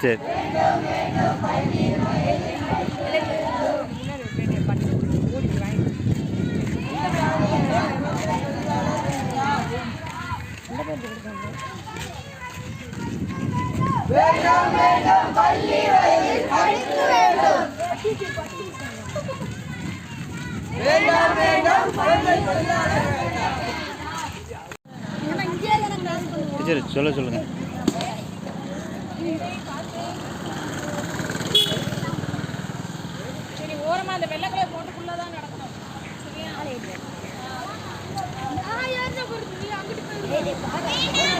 சரி. வேண்டாம் வேண்டாம் பள்ளி வயதில் படிக்க வேண்டும். வேண்டாம் வேண்டாம் குழந்தை தொழிலாளர் வேண்டாம். சரி சொல்லுங்க. சரி ஓரமா அந்த வெள்ளை கலர் போட்டுக்குள்ள தான் நடக்கணும். சரியா? யாருன்னா போறது அங்கிட்டு போய்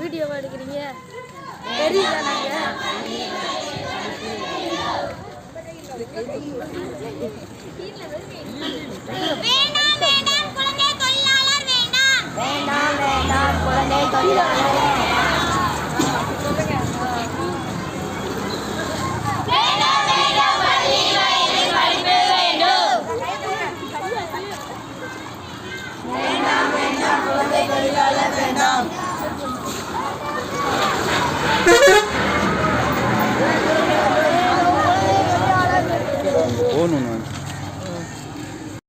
வீடியோ எடுக்கிறீங்க தெரியுதா? வேண்டாம் குழந்தை தொழிலாளர்